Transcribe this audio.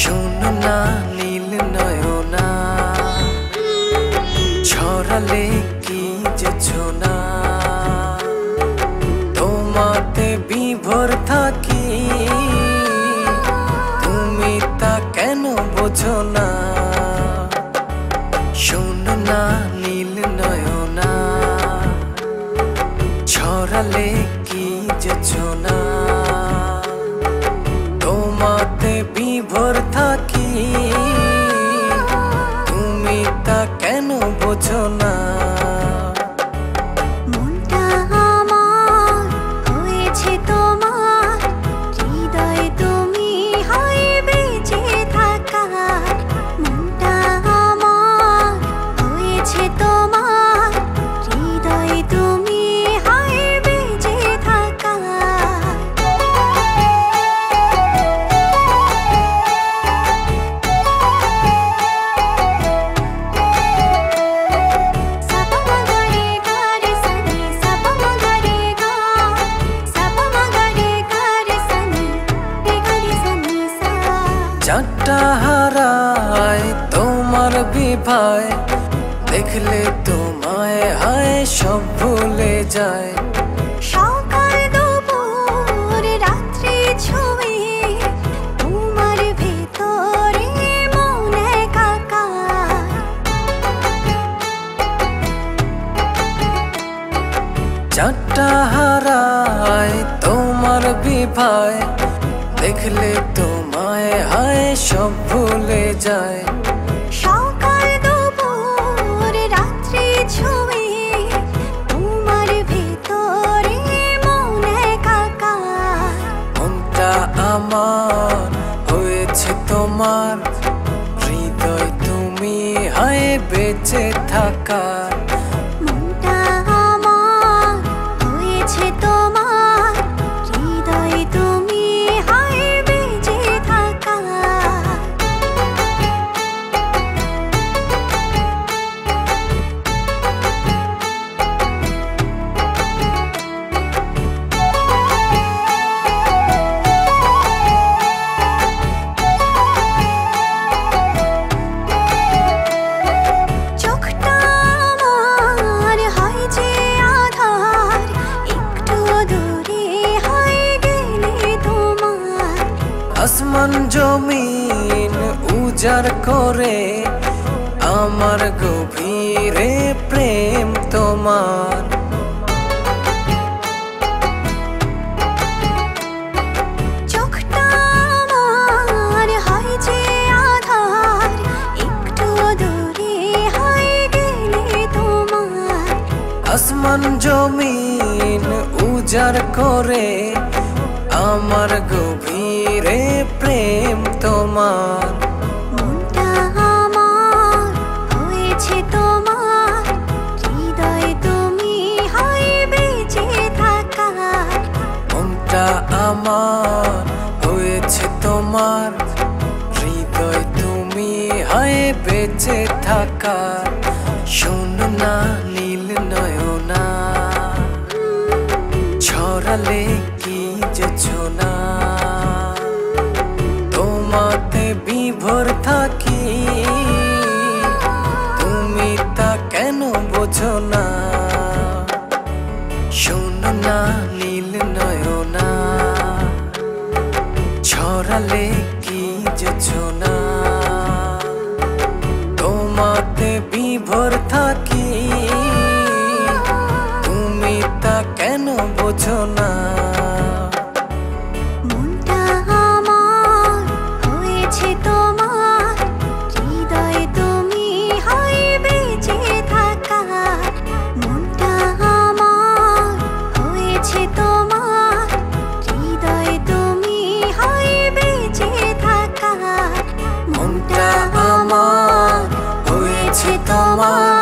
শোনো না নীল নয়না, ছড়ালে কি যেছো না, তোমাতে বিভোর থাকি, তুমি তা কেন বোঝো না। শোনো না নীল নয়না, ছড়ালে কি যেছো না, তোমাতে বিভোর থাকি, তুমি তা কেন বোঝো না। মনটা আমার হয়েছে তোমার, হৃদয় তুমি হয় বেঁচে থাকার। মনটা আমার হয়েছে তোমার, হৃদয় তুমি হয় বেঁচে থাকার। চাঁদটা হারায় তোমার বিভায়, দেখলে তোমায় হায় সব ভুলে যায়। সকাল দুপুর রাত্রি ছুঁয়ে তোমার ভেতরে মন একাকার। চাঁদটা হারায় তোমার বিভায়, দেখলে তোমায় হায় সব ভুলে যায়। সকাল দুপুর রাত্রি ছুঁয়ে তোমার ভেতরে মন একাকার। মনটা আমার হয়েছে তোমার, হৃদয় তুমি হায় বেঁচে থাকার। মনটা আমার হয়েছে তোমার, হৃদয় তুমি হয় বেঁচে থাকার। চোখটা আমার হয় যে আধার, একটু দূরে হয় গেলে তোমার। আসমান জমিন উজাড় করে আমার গভীরে প্রেম তোমার। চোখটা আমার হয় যে আধার, একটু দূরে হয় গেলে তোমার। আসমান জমিন উজাড় করে আমার গভীরে প্রেম তোমার। মনটা আমার হয়েছে তোমার, হৃদয় তুমি হয় বেঁচে থাকার। মনটা আমার হয়েছে তোমার, হৃদয় তুমি হায় বেঁচে থাকার। শোনো না নীল নয়না, ছড়ালে কি যেছো না, তোমাতে বিভোর থাকি, তুমি তা কেন বোঝো না। শোনো না নীল নয়না, ছড়ালে কি যেছো না, তোমাতে বিভোর থাকি, তুমি তা কেন বোঝো না। মনটা আমার হয়েছে তোমার, হৃদয় তুমি হয় বেঁচে থাকার। মনটা আমার হয়েছে তোমার, হৃদয় তুমি হয় বেঁচে থাকার। মনটা আমার হয়েছে তোমার,